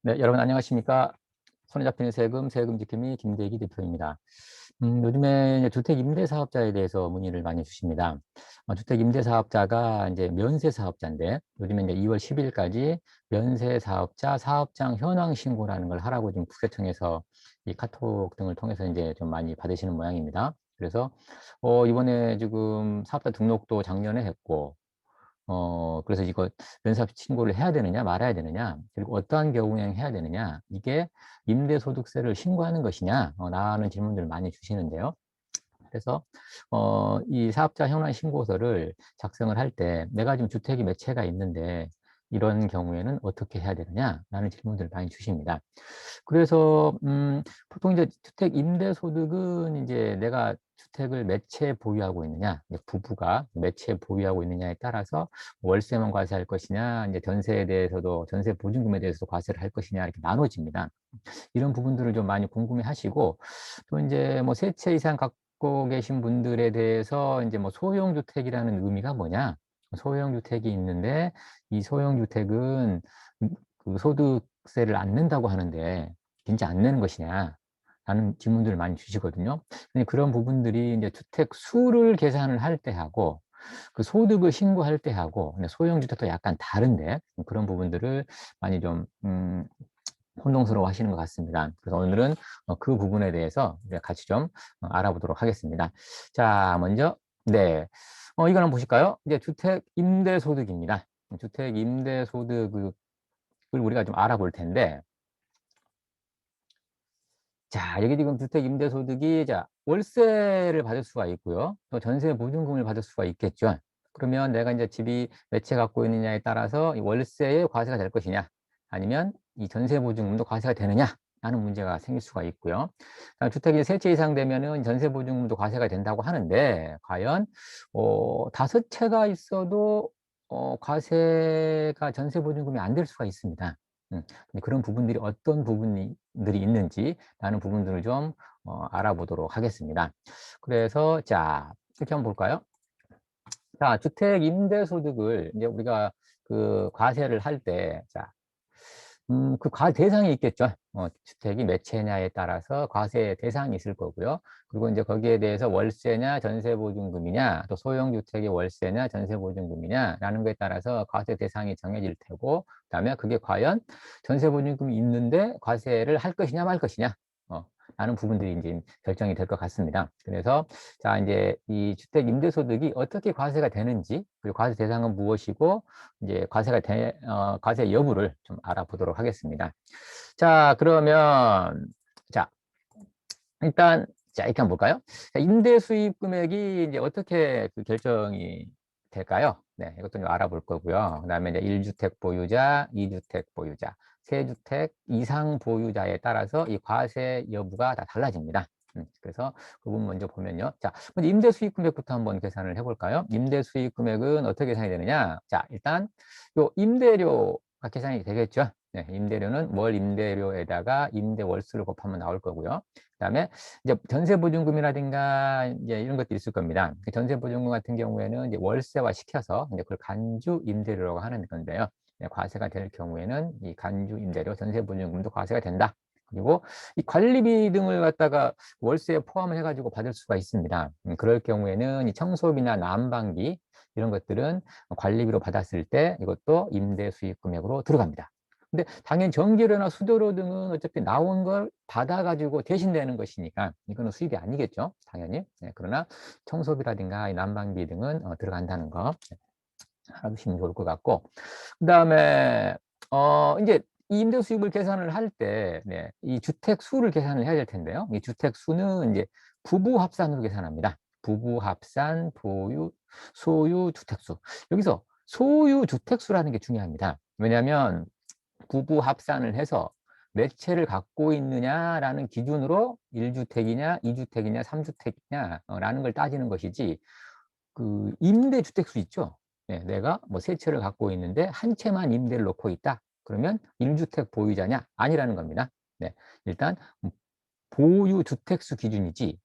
네, 여러분 안녕하십니까? 손에 잡히는 세금 지킴이 김대기 대표입니다. 요즘에 이제 주택 임대 사업자에 대해서 문의를 많이 주십니다. 주택 임대 사업자가 이제 면세 사업자인데 요즘에 이제 2월 10일까지 면세 사업자 사업장 현황 신고라는 걸 하라고 지금 국세청에서 이 카톡 등을 통해서 이제 좀 많이 받으시는 모양입니다. 그래서 이번에 지금 사업자 등록도 작년에 했고 그래서 이거 면사업 신고를 해야 되느냐 말아야 되느냐 그리고 어떠한 경우에 해야 되느냐 이게 임대소득세를 신고하는 것이냐 라는 질문들을 많이 주시는데요. 그래서 이 사업자 현황 신고서를 작성을 할 때 내가 지금 주택이 몇 채가 있는데 이런 경우에는 어떻게 해야 되느냐라는 질문들을 많이 주십니다. 그래서 보통 이제 주택 임대 소득은 이제 내가 주택을 몇 채 보유하고 있느냐, 이제 부부가 몇 채 보유하고 있느냐에 따라서 월세만 과세할 것이냐, 이제 전세에 대해서도 전세 보증금에 대해서도 과세를 할 것이냐 이렇게 나눠집니다. 이런 부분들을 좀 많이 궁금해하시고 또 이제 뭐 세 채 이상 갖고 계신 분들에 대해서 이제 뭐 소형 주택이라는 의미가 뭐냐? 소형 주택이 있는데 이 소형 주택은 그 소득세를 안 낸다고 하는데 진짜 안 내는 것이냐? 라는 질문들을 많이 주시거든요. 근데 그런 부분들이 이제 주택 수를 계산을 할 때 하고 그 소득을 신고할 때 하고 근데 소형 주택도 약간 다른데 그런 부분들을 많이 좀 혼동스러워 하시는 것 같습니다. 그래서 오늘은 그 부분에 대해서 우리가 같이 좀 알아보도록 하겠습니다. 자, 먼저, 네. 이거 한번 보실까요? 이제 주택 임대소득입니다. 주택 임대소득을 우리가 좀 알아볼 텐데, 자, 여기 지금 주택 임대소득이, 자, 월세를 받을 수가 있고요. 또 전세 보증금을 받을 수가 있겠죠. 그러면 내가 이제 집이 몇 채 갖고 있느냐에 따라서 이 월세의 과세가 될 것이냐, 아니면 이 전세 보증금도 과세가 되느냐, 라는 문제가 생길 수가 있고요. 주택이 세 채 이상 되면은 전세 보증금도 과세가 된다고 하는데, 과연, 다섯 채가 있어도, 과세가 전세 보증금이 안 될 수가 있습니다. 근데 그런 부분들이 어떤 부분들이 있는지라는 부분들을 좀 알아보도록 하겠습니다. 그래서 자, 이렇게 한번 볼까요? 자, 주택 임대소득을 이제 우리가 그 과세를 할 때, 자, 그 대상이 있겠죠. 주택이 몇 채냐에 따라서 과세 대상이 있을 거고요. 그리고 이제 거기에 대해서 월세냐, 전세보증금이냐, 또 소형주택의 월세냐, 전세보증금이냐라는 거에 따라서 과세 대상이 정해질 테고, 그다음에 그게 과연 전세보증금이 있는데 과세를 할 것이냐, 말 것이냐. 어, 라는 부분들이 이제 결정이 될 것 같습니다. 그래서 자, 이제 이 주택 임대소득이 어떻게 과세가 되는지, 그리고 과세 대상은 무엇이고, 이제 과세 여부를 좀 알아보도록 하겠습니다. 자, 그러면, 자, 일단, 자, 이렇게 한번 볼까요? 자, 임대 수입 금액이 이제 어떻게 그 결정이 될까요? 네, 이것도 좀 알아볼 거고요. 그 다음에 이제 1주택 보유자, 2주택 보유자, 3주택 이상 보유자에 따라서 이 과세 여부가 다 달라집니다. 그래서 그 부분 먼저 보면요. 자, 먼저 임대 수익 금액부터 한번 계산을 해볼까요? 임대 수익 금액은 어떻게 계산이 되느냐? 자, 일단 요 임대료가 계산이 되겠죠. 네, 임대료는 월 임대료에다가 임대 월수를 곱하면 나올 거고요. 그다음에 이제 전세보증금이라든가 이제 이런 것도 있을 겁니다. 그 전세보증금 같은 경우에는 이제 월세화 시켜서 이제 그걸 간주 임대료라고 하는 건데요. 과세가 될 경우에는 이 간주 임대료, 전세보증금도 과세가 된다. 그리고 이 관리비 등을 갖다가 월세에 포함을 해가지고 받을 수가 있습니다. 그럴 경우에는 이 청소비나 난방비 이런 것들은 관리비로 받았을 때 이것도 임대 수익 금액으로 들어갑니다. 근데 당연히 전기료나 수도료 등은 어차피 나온 걸 받아가지고 대신 내는 것이니까 이거는 수입이 아니겠죠, 당연히. 네, 그러나 청소비라든가 난방비 등은 들어간다는 거 알아두시면 좋을 것 같고, 그 다음에 이제 이 임대 수입을 계산을 할 때, 네, 이 주택 수를 계산을 해야 될 텐데요. 이 주택 수는 이제 부부 합산으로 계산합니다. 부부 합산 소유 주택수. 여기서 소유 주택수라는 게 중요합니다. 왜냐하면 부부 합산을 해서 몇 채를 갖고 있느냐라는 기준으로 1주택이냐, 2주택이냐, 3주택이냐 라는 걸 따지는 것이지 그 임대주택수 있죠. 네, 내가 뭐 세 채를 갖고 있는데 한 채만 임대를 놓고 있다. 그러면 1주택 보유자냐? 아니라는 겁니다. 네, 일단 보유 주택수 기준이지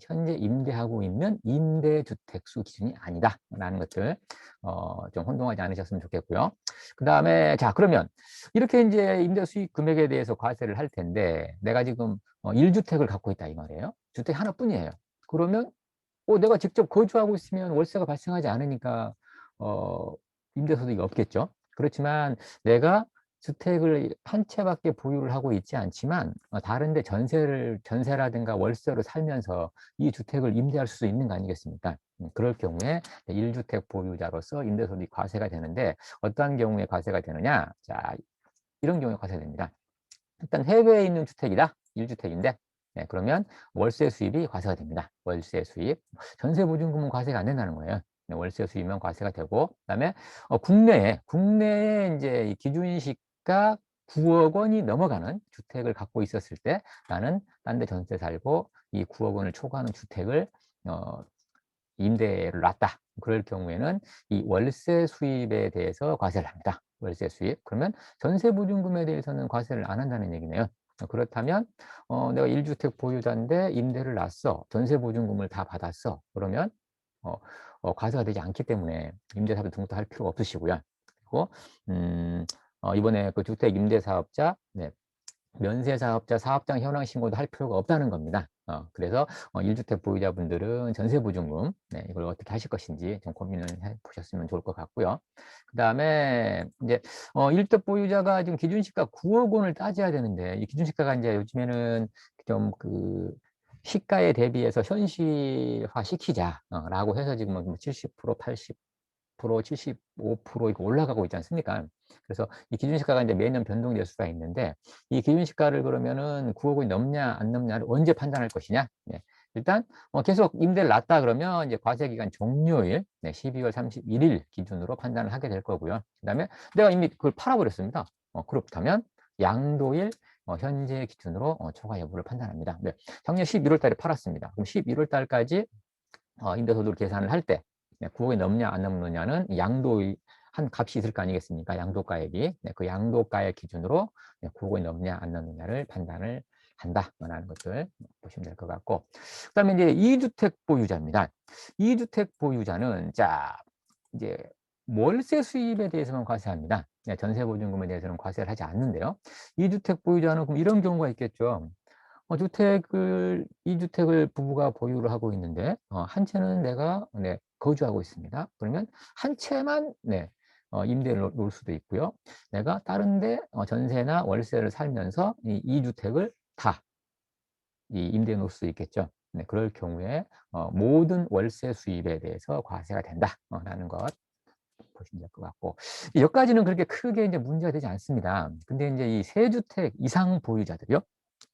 현재 임대하고 있는 임대주택수 기준이 아니다라는 것들 좀 혼동하지 않으셨으면 좋겠고요. 그다음에 자 그러면 이렇게 이제 임대 수익 금액에 대해서 과세를 할 텐데 내가 지금 1주택을 갖고 있다 이 말이에요. 주택 하나뿐이에요. 그러면 내가 직접 거주하고 있으면 월세가 발생하지 않으니까 어 임대소득이 없겠죠. 그렇지만 내가 주택을 한 채밖에 보유를 하고 있지 않지만 다른 데 전세라든가 월세로 살면서 이 주택을 임대할 수 있는 거 아니겠습니까? 그럴 경우에 1주택 보유자로서 임대소득이 과세가 되는데 어떠한 경우에 과세가 되느냐? 자, 이런 경우에 과세됩니다. 일단 해외에 있는 주택이다. 1주택인데 그러면 월세 수입이 과세가 됩니다. 월세 수입. 전세 보증금은 과세가 안 된다는 거예요. 월세 수입만 과세가 되고 그다음에 국내에 이제 이 기준시가 9억 원이 넘어가는 주택을 갖고 있었을 때 나는 딴 데 전세 살고 이 9억 원을 초과하는 주택을 임대를 놨다. 그럴 경우에는 이 월세 수입에 대해서 과세를 합니다. 월세 수입. 그러면 전세 보증금에 대해서는 과세를 안 한다는 얘기네요. 그렇다면 내가 1주택 보유자인데 임대를 놨어. 전세 보증금을 다 받았어. 그러면 과세가 되지 않기 때문에 임대사업에 등록할 필요가 없으시고요. 그리고 이번에 그 주택 임대사업자 면세사업자 사업장 현황 신고도 할 필요가 없다는 겁니다. 그래서 1주택 보유자분들은 전세보증금 이걸 어떻게 하실 것인지 좀 고민을 해보셨으면 좋을 것 같고요. 그 다음에 이제 1주택 보유자가 지금 기준시가 9억 원을 따져야 되는데 이 기준시가가 이제 요즘에는 좀 그 시가에 대비해서 현실화 시키자라고 해서 지금 뭐 70%, 80%, 75% 이거 올라가고 있지 않습니까? 그래서 이 기준시가가 이제 매년 변동될 수가 있는데 이 기준시가를 그러면은 9억 원이 넘냐 안 넘냐를 언제 판단할 것이냐? 일단 계속 임대를 놨다 그러면 이제 과세기간 종료일 12월 31일 기준으로 판단을 하게 될 거고요. 그다음에 내가 이미 그걸 팔아버렸습니다. 그렇다면 양도일 현재 기준으로 초과 여부를 판단합니다. 작년 11월 달에 팔았습니다. 그럼 11월 달까지 임대소득을 계산을 할 때 9억이 넘냐 안 넘느냐는 양도의 한 값이 있을 거 아니겠습니까? 양도가액이. 그 양도가액 기준으로 9억이 넘냐 안 넘느냐를 판단을 한다라는 것들 보시면 될 것 같고 그다음에 이제 2주택 보유자입니다. 2주택 보유자는 자 이제 월세 수입에 대해서만 과세합니다. 전세보증금에 대해서는 과세를 하지 않는데요. 2주택 보유자는 그럼 이런 경우가 있겠죠. 이 주택을 부부가 보유를 하고 있는데 한 채는 내가 거주하고 있습니다. 그러면 한 채만 임대를 놓을 수도 있고요. 내가 다른 데 전세나 월세를 살면서 이 주택을 다 임대해 놓을 수 있겠죠. 그럴 경우에 모든 월세 수입에 대해서 과세가 된다라는 것 보시면 될 것 같고 여기까지는 그렇게 크게 이제 문제가 되지 않습니다. 근데 이제 이 세주택 이상 보유자들이요.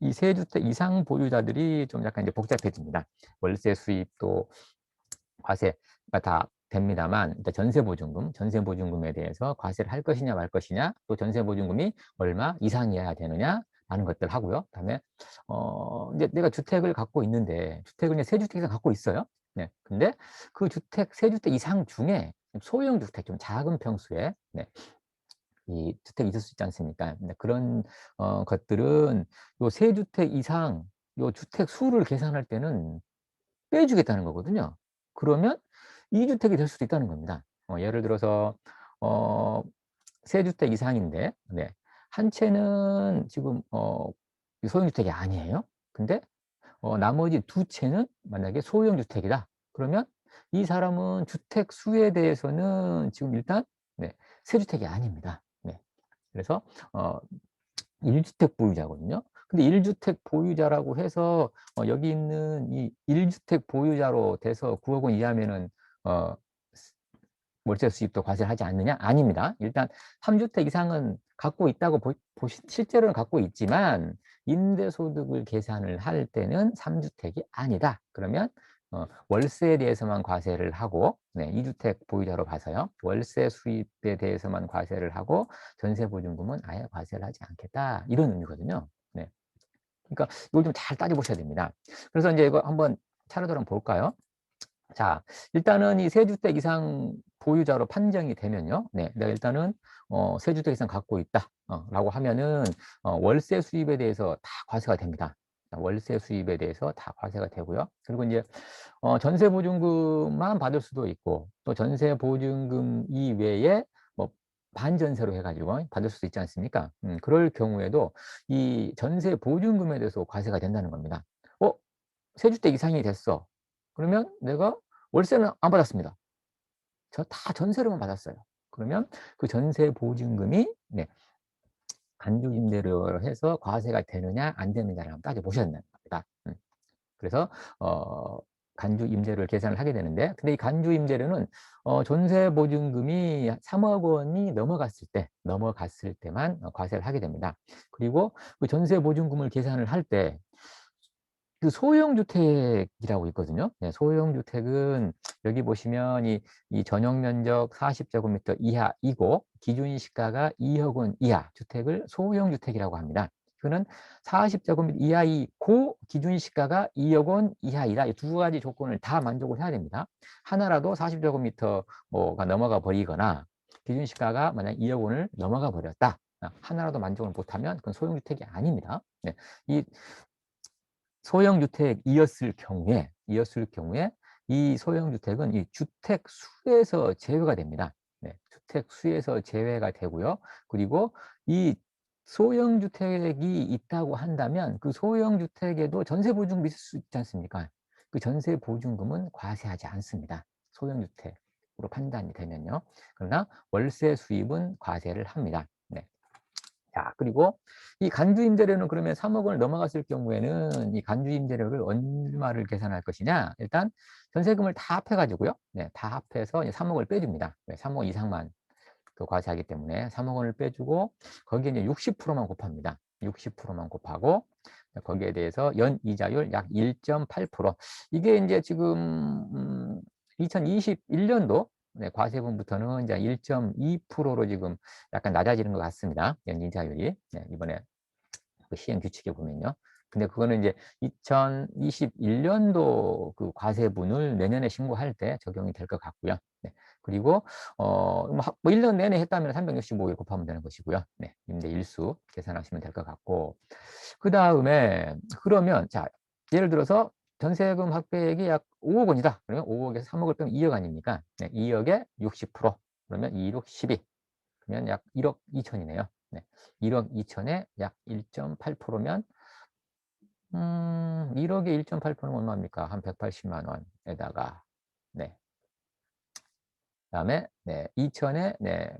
이 세주택 이상 보유자들이 좀 약간 이제 복잡해집니다. 월세 수입도 과세가 다 됩니다만 일단 전세보증금에 대해서 과세를 할 것이냐 말 것이냐 또 전세보증금이 얼마 이상이어야 되느냐 라는 것들 하고요. 그다음에 이제 내가 주택을 갖고 있는데 주택을 이제 세주택 이상 갖고 있어요. 근데 그 세주택 이상 중에 소형 주택 좀 작은 평수에 이 주택이 있을 수 있지 않습니까? 그런 것들은 요 세주택 이상 요 주택 수를 계산할 때는 빼주겠다는 거거든요. 그러면 2주택이 될 수도 있다는 겁니다. 예를 들어서 세주택 이상인데 한 채는 지금 소형주택이 아니에요. 근데 나머지 두 채는 만약에 소형주택이다. 그러면 이 사람은 주택 수에 대해서는 지금 일단 세주택이 아닙니다. 그래서 1주택 보유자거든요. 근데 1주택 보유자라고 해서 여기 있는 이 1주택 보유자로 돼서 9억 원 이하면은 어 월세 수입도 과세를 하지 않느냐? 아닙니다. 일단 3주택 이상은 갖고 있다고 실제로는 갖고 있지만 임대소득을 계산을 할 때는 3주택이 아니다. 그러면 월세에 대해서만 과세를 하고 2주택 보유자로 봐서요. 월세 수입에 대해서만 과세를 하고 전세보증금은 아예 과세를 하지 않겠다. 이런 의미거든요. 그러니까 이걸 좀 잘 따져보셔야 됩니다. 그래서 이제 이거 한번 차례대로 한번 볼까요? 자, 일단은 이 세주택 이상 보유자로 판정이 되면요. 내가 일단은 세주택 이상 갖고 있다. 라고 하면은 월세 수입에 대해서 다 과세가 됩니다. 월세 수입에 대해서 다 과세가 되고요. 그리고 이제 전세 보증금만 받을 수도 있고 또 전세 보증금 이외에 뭐 반전세로 해 가지고 받을 수도 있지 않습니까? 그럴 경우에도 이 전세 보증금에 대해서 과세가 된다는 겁니다. 세 주택 이상이 됐어. 그러면 내가 월세는 안 받았습니다. 저 다 전세로만 받았어요. 그러면 그 전세 보증금이 네 간주 임대료로 해서 과세가 되느냐 안 되느냐를 한번 따져 보셔야 된다는 겁니다. 그래서 어 간주 임대료를 계산을 하게 되는데 근데 이 간주 임대료는 전세 보증금이 3억 원이 넘어갔을 때만 과세를 하게 됩니다. 그리고 그 전세 보증금을 계산을 할 때 그 소형 주택이라고 있거든요. 네, 소형 주택은 여기 보시면 이 전용 면적 40제곱미터 이하이고 기준 시가가 2억 원 이하 주택을 소형 주택이라고 합니다. 그거는 40제곱미터 이하이고 기준 시가가 2억 원 이하이다. 이 두 가지 조건을 다 만족을 해야 됩니다. 하나라도 40제곱미터 뭐가 넘어가 버리거나 기준 시가가 만약 2억 원을 넘어가 버렸다. 하나라도 만족을 못하면 그건 소형 주택이 아닙니다. 네. 이 소형 주택이었을 경우에 이 소형 주택은 이 주택 수에서 제외가 됩니다. 네. 주택 수에서 제외가 되고요. 그리고 이 소형 주택이 있다고 한다면 그 소형 주택에도 전세 보증금이 있을 수 있지 않습니까? 그 전세 보증금은 과세하지 않습니다. 소형 주택으로 판단이 되면요. 그러나 월세 수입은 과세를 합니다. 네. 자, 그리고 이 간주 임대료는 그러면 3억 원을 넘어갔을 경우에는 이 간주 임대료를 얼마를 계산할 것이냐? 일단 전세금을 다 합해 가지고요. 네, 다 합해서 이제 3억 원을 빼줍니다. 네, 3억 이상만 그 과세하기 때문에 3억 원을 빼주고 거기에 이제 60%만 곱합니다. 60%만 곱하고 거기에 대해서 연이자율 약 1.8%. 이게 이제 지금 2021년도 네, 과세분부터는 이제 1.2%로 지금 약간 낮아지는 것 같습니다. 연이자율이. 네, 이번에 그 시행 규칙에 보면요. 근데 그거는 이제 2021년도 그 과세분을 내년에 신고할 때 적용이 될 것 같고요. 네. 그리고 뭐 1년 내내 했다면 365일 곱하면 되는 것이고요. 네. 임대 일수 계산하시면 될 것 같고. 그다음에 그러면 자, 예를 들어서 전세금 확대액이 약 5억 원이다. 그러면 5억에서 3억을 빼면 2억 아닙니까? 네. 2억에 60% 그러면 2, 6, 12 그러면 약 1억 2천이네요. 네. 1억 2천에 약 1.8%면 1억에 1.8%는 얼마입니까? 한 180만 원에다가 네. 그다음에 네. 2천에 네.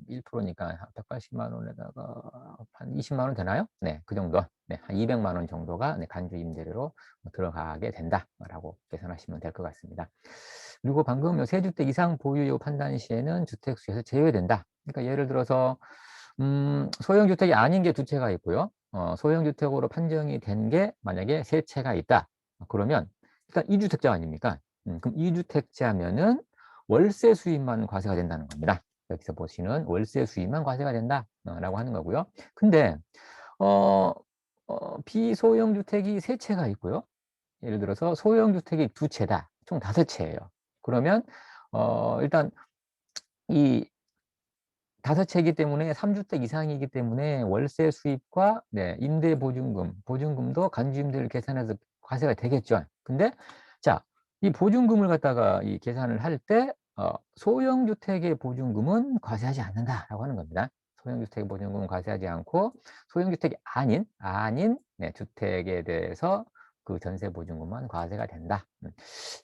1%니까 180만 원에다가 한 20만 원 되나요? 네. 그 정도. 네. 한 200만 원 정도가 네. 간주 임대료로 들어가게 된다라고 계산하시면 될 것 같습니다. 그리고 방금 요 세주택 이상 보유 판단 시에는 주택수에서 제외된다. 그러니까 예를 들어서 소형 주택이 아닌 게 두 채가 있고요. 소형 주택으로 판정이 된 게 만약에 세 채가 있다. 그러면 일단 2주택자 아닙니까? 그럼 2주택자면은 월세 수입만 과세가 된다는 겁니다. 여기서 보시는 월세 수입만 과세가 된다 라고 하는 거고요. 근데 어 비소형 주택이 세 채가 있고요. 예를 들어서 소형 주택이 두 채다. 총 다섯 채예요. 그러면 일단 이 다섯 채이기 때문에 3주택 이상이기 때문에 월세 수입과 네 임대 보증금도 간주임대를 계산해서 과세가 되겠죠. 근데 자, 이 보증금을 갖다가 이 계산을 할 때 소형 주택의 보증금은 과세하지 않는다라고 하는 겁니다. 소형 주택의 보증금은 과세하지 않고 소형 주택이 아닌 네 주택에 대해서 그 전세 보증금만 과세가 된다.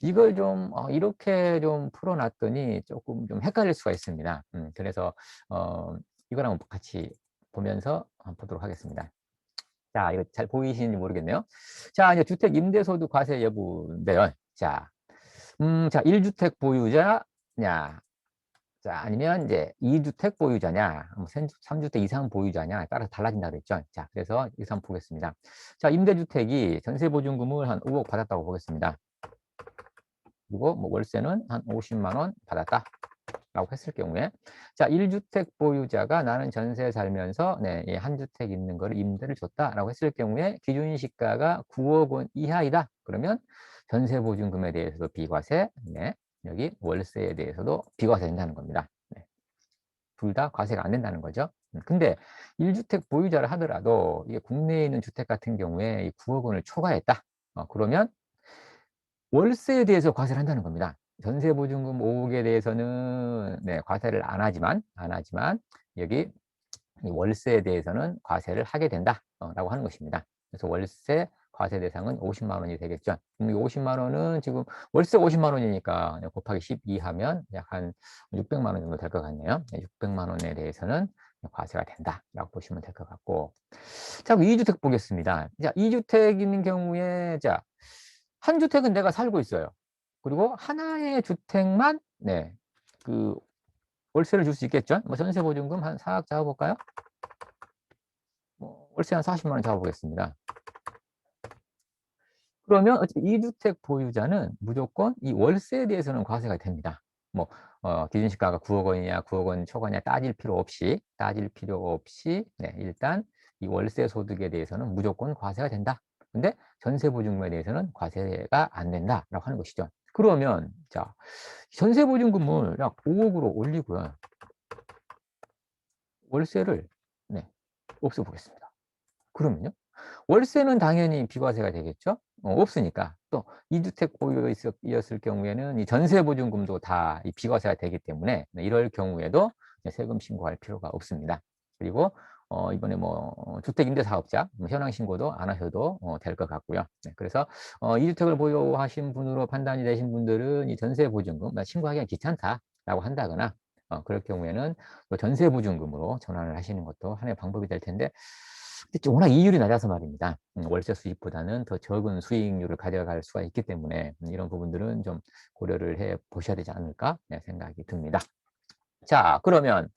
이걸 좀 이렇게 좀 풀어 놨더니 쪼끔 좀 헷갈릴 수가 있습니다. 그래서 어 이거랑 같이 보면서 한번 보도록 하겠습니다. 자, 이거 잘 보이시는지 모르겠네요. 자, 이제 주택 임대소득 과세 여부인데요. 자, 1주택 보유자냐, 자, 아니면 이제 2주택 보유자냐, 뭐 3주택 이상 보유자냐에 따라서 달라진다 그랬죠. 자, 그래서 여기서 한번 보겠습니다. 자, 임대주택이 전세 보증금을 한 5억 받았다고 보겠습니다. 그리고 뭐 월세는 한 50만 원 받았다. 라고 했을 경우에 자, 1주택 보유자가 나는 전세에 살면서 네, 한 주택 있는 거를 임대를 줬다라고 했을 경우에 기준 시가가 9억 원 이하이다. 그러면 전세 보증금에 대해서도 비과세, 네, 여기 월세에 대해서도 비과세 된다는 겁니다. 네. 둘 다 과세가 안 된다는 거죠. 근데 1주택 보유자를 하더라도 이게 국내에 있는 주택 같은 경우에 이 9억 원을 초과했다. 그러면 월세에 대해서 과세를 한다는 겁니다. 전세보증금 5억에 대해서는 네, 과세를 안 하지만 여기 이 월세에 대해서는 과세를 하게 된다 라고 하는 것입니다. 그래서 월세 과세 대상은 50만 원이 되겠죠. 이 50만 원은 지금 월세 50만 원이니까 곱하기 12 하면 약 한 600만 원 정도 될 것 같네요. 600만 원에 대해서는 과세가 된다라고 보시면 될 것 같고. 자, 2주택 보겠습니다. 자, 2주택 있는 경우에 자, 한 주택은 내가 살고 있어요. 그리고 하나의 주택만 네, 그 월세를 줄 수 있겠죠. 뭐 전세보증금 한 4억 잡아볼까요? 월세 한 40만 원 잡아보겠습니다. 그러면 어차피 2주택 보유자는 무조건 이 월세에 대해서는 과세가 됩니다. 뭐 기준시가가 9억 원이냐 9억 원 초과냐 따질 필요 없이 네, 일단 이 월세 소득에 대해서는 무조건 과세가 된다. 근데 전세보증금에 대해서는 과세가 안 된다라고 하는 것이죠. 그러면 자, 전세보증금을 약 5억으로 올리고요. 월세를 네, 없애보겠습니다. 그러면요. 월세는 당연히 비과세가 되겠죠. 없으니까. 또 2주택 보유였을 경우에는 이 전세보증금도 다 이 비과세가 되기 때문에 네, 이럴 경우에도 세금 신고할 필요가 없습니다. 그리고 이번에 뭐 주택임대사업자 현황 신고도 안 하셔도 될 것 같고요. 네, 그래서 2주택을 보유하신 분으로 판단이 되신 분들은 이 전세보증금 신고하기가 귀찮다라고 한다거나 그럴 경우에는 또 전세보증금으로 전환을 하시는 것도 하나의 방법이 될 텐데 근데 워낙 이율이 낮아서 말입니다. 월세 수익보다는 더 적은 수익률을 가져갈 수가 있기 때문에 이런 부분들은 좀 고려를 해 보셔야 되지 않을까 네, 생각이 듭니다. 자, 그러면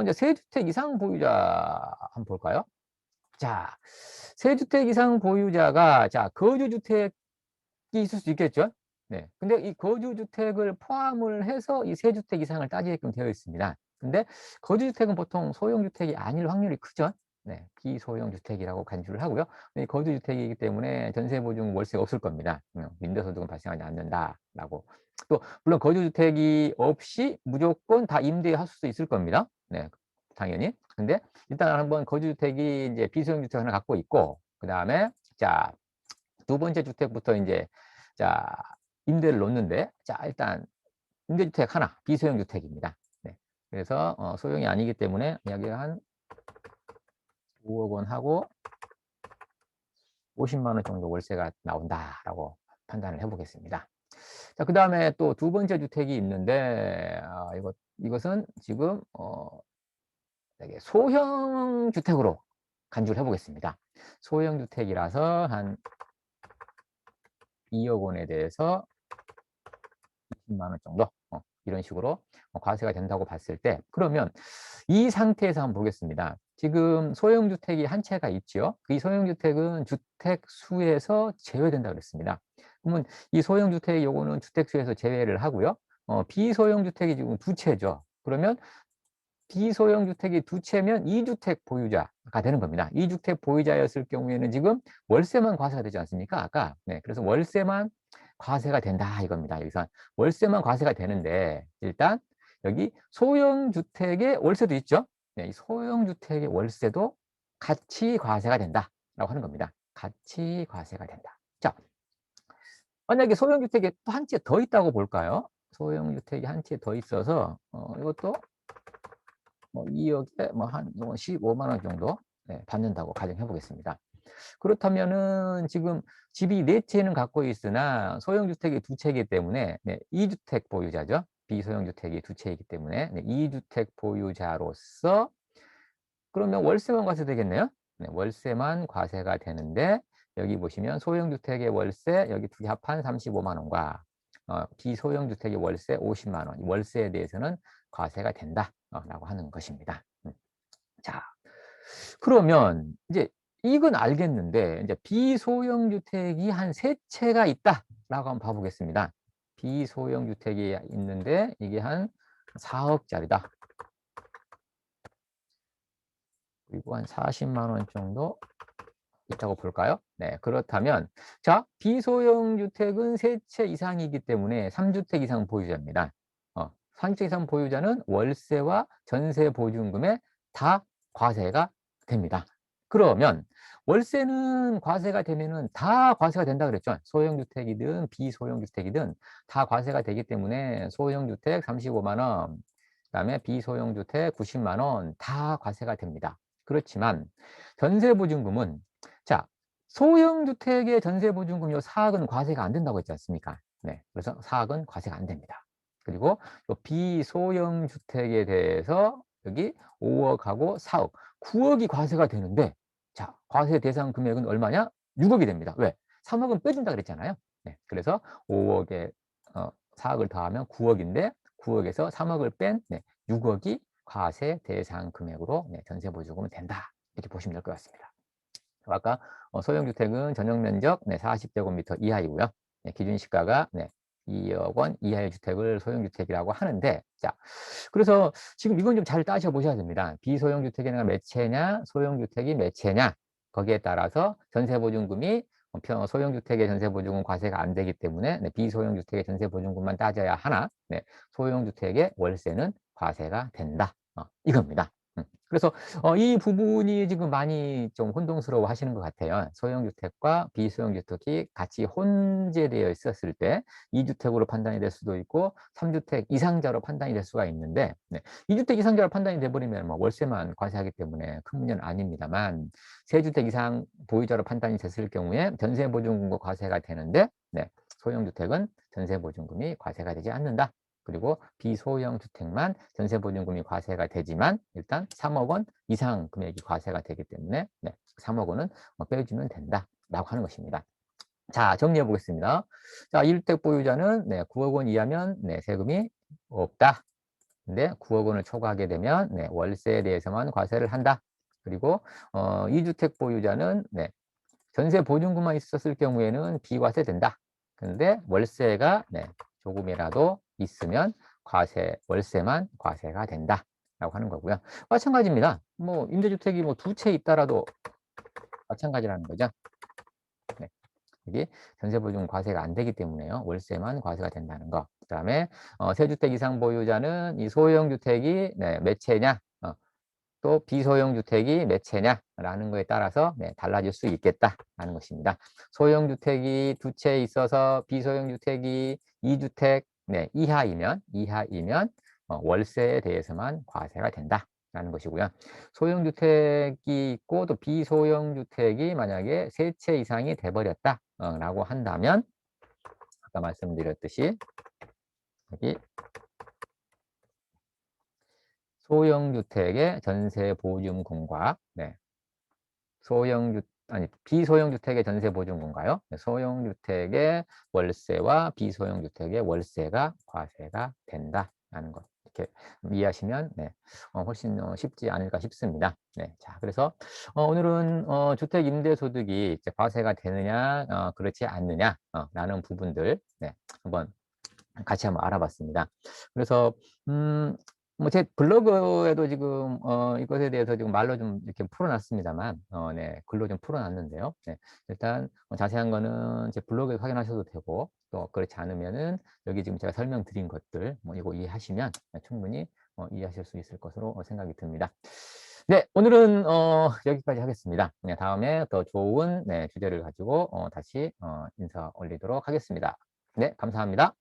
이제 세주택 이상 보유자 한번 볼까요? 자, 세주택 이상 보유자가 자, 거주주택이 있을 수 있겠죠? 네. 근데 이 거주주택을 포함을 해서 이 세주택 이상을 따지게끔 되어 있습니다. 근데 거주주택은 보통 소형주택이 아닐 확률이 크죠. 네. 비소형 주택이라고 간주를 하고요. 이 거주주택이기 때문에 전세보증 월세가 없을 겁니다. 임대소득은 발생하지 않는다라고. 또 물론 거주주택이 없이 무조건 다 임대할 수도 있을 겁니다. 네. 당연히. 근데 일단 한번 거주주택이 이제 비소형 주택 하나 갖고 있고 그다음에 자, 두 번째 주택부터 이제 자, 임대를 놓는데 자, 일단 임대주택 하나, 비소형 주택입니다. 네. 그래서 소형이 아니기 때문에 여기 한 5억 원 하고 50만 원 정도 월세가 나온다라고 판단을 해 보겠습니다. 자, 그다음에 또 두 번째 주택이 있는데 이것은 지금 되게 소형 주택으로 간주를 해 보겠습니다. 소형 주택이라서 한 2억 원에 대해서 20만 원 정도 이런 식으로 과세가 된다고 봤을 때 그러면 이 상태에서 한번 보겠습니다. 지금 소형주택이 한 채가 있죠. 이 소형주택은 주택수에서 제외된다고 그랬습니다. 그러면 이 소형주택 요거는 주택수에서 제외를 하고요. 비소형주택이 지금 두 채죠. 그러면 비소형주택이 두 채면 2주택 보유자가 되는 겁니다. 2주택 보유자였을 경우에는 지금 월세만 과세가 되지 않습니까? 아까. 네, 그래서 월세만 과세가 된다 이겁니다. 여기서 월세만 과세가 되는데 일단 여기 소형주택의 월세도 있죠. 네, 이 소형주택의 월세도 같이 과세가 된다라고 하는 겁니다. 같이 과세가 된다. 자, 만약에 소형주택이 또 한 채 더 있다고 볼까요? 소형주택이 한 채 더 있어서 이것도 뭐 2억에 뭐 한 15만 원 정도 네, 받는다고 가정해 보겠습니다. 그렇다면은 지금 집이 4채는 갖고 있으나 소형주택이 2채이기 때문에 네, 2주택 보유자죠. 비소형주택이 2채이기 때문에 네, 2주택 보유자로서 그러면 월세만 과세되겠네요. 네, 월세만 과세가 되는데 여기 보시면 소형주택의 월세 여기 두 개 합한 35만 원과 비소형주택의 월세 50만 원, 월세에 대해서는 과세가 된다라고 하는 것입니다. 자, 그러면 이제 이건 알겠는데 이제 비소형주택이 한 3채가 있다라고 한번 봐보겠습니다. 비소형주택이 있는데 이게 한 4억짜리다. 그리고 한 40만 원 정도 있다고 볼까요? 네, 그렇다면 자, 비소형 주택은 3채 이상이기 때문에 3주택 이상 보유자입니다. 30세 이상 보유자는 월세와 전세 보증금에 다 과세가 됩니다. 그러면 월세는 과세가 되면은 다 과세가 된다 그랬죠. 소형주택이든 비소형주택이든 다 과세가 되기 때문에 소형주택 35만 원, 그다음에 비소형주택 90만 원 다 과세가 됩니다. 그렇지만 전세보증금은 자 소형주택의 전세보증금 요 4억은 과세가 안 된다고 했지 않습니까? 네, 그래서 4억은 과세가 안 됩니다. 그리고 요 비소형 주택에 대해서 여기 5억하고 4억, 9억이 과세가 되는데 자, 과세 대상 금액은 얼마냐? 6억이 됩니다. 왜? 3억은 빼준다 그랬잖아요. 네, 그래서 5억에 4억을 더하면 9억인데 9억에서 3억을 뺀 6억이 과세 대상 금액으로 전세보증금은 된다. 이렇게 보시면 될 것 같습니다. 아까 소형주택은 전용 면적 40제곱미터 이하이고요. 기준 시가가 2억 원 이하의 주택을 소형주택이라고 하는데, 자, 그래서 지금 이건 좀 잘 따져 보셔야 됩니다. 비소형주택이 몇 채냐, 소형주택이 몇 채냐, 거기에 따라서 전세보증금이 소형주택의 전세보증금 과세가 안 되기 때문에 비소형주택의 전세보증금만 따져야 하나, 소형주택의 월세는 과세가 된다. 이겁니다. 그래서 이 부분이 지금 많이 좀 혼동스러워 하시는 것 같아요. 소형주택과 비소형주택이 같이 혼재되어 있었을 때 2주택으로 판단이 될 수도 있고 3주택 이상자로 판단이 될 수가 있는데 2주택 이상자로 판단이 돼버리면 뭐 월세만 과세하기 때문에 큰 문제는 아닙니다만 3주택 이상 보유자로 판단이 됐을 경우에 전세보증금과 과세가 되는데 소형주택은 전세보증금이 과세가 되지 않는다. 그리고 비소형 주택만 전세보증금이 과세가 되지만 일단 3억 원 이상 금액이 과세가 되기 때문에 3억 원은 빼주면 된다라고 하는 것입니다. 자, 정리해 보겠습니다. 자, 1주택 보유자는 9억 원 이하면 세금이 없다. 근데 9억 원을 초과하게 되면 월세에 대해서만 과세를 한다. 그리고 2주택 보유자는 전세 보증금만 있었을 경우에는 비과세된다. 근데 월세가 조금이라도 있으면 월세만 과세가 된다라고 하는 거고요. 마찬가지입니다. 뭐 임대주택이 뭐 2채 있다라도 마찬가지라는 거죠. 네. 이게 전세보증금 과세가 안 되기 때문에요. 월세만 과세가 된다는 거. 그다음에 3주택 이상 보유자는 이 소형주택이 몇 채냐, 또 비소형주택이 몇 채냐라는 거에 따라서 달라질 수 있겠다라는 것입니다. 소형주택이 2채 있어서 비소형주택이 2주택 이하이면 월세에 대해서만 과세가 된다라는 것이고요. 소형주택이 있고 또 비소형주택이 만약에 3채 이상이 돼버렸다라고 한다면 아까 말씀드렸듯이 여기 소형주택의 전세보증금과 비소형주택의 전세보증금가요? 소형주택의 월세와 비소형주택의 월세가 과세가 된다라는 것. 이렇게 이해하시면 훨씬 쉽지 않을까 싶습니다. 자, 그래서 오늘은 주택 임대소득이 이제 과세가 되느냐, 그렇지 않느냐, 라는 부분들 한번 같이 한번 알아봤습니다. 그래서 뭐 제 블로그에도 지금 이것에 대해서 지금 말로 좀 이렇게 풀어놨습니다만 글로 좀 풀어놨는데요. 일단 자세한 거는 제 블로그에 확인하셔도 되고 또 그렇지 않으면은 여기 지금 제가 설명드린 것들 뭐 이거 이해하시면 충분히 이해하실 수 있을 것으로 생각이 듭니다. 네, 오늘은 여기까지 하겠습니다. 다음에 더 좋은 주제를 가지고 다시 인사 올리도록 하겠습니다. 네, 감사합니다.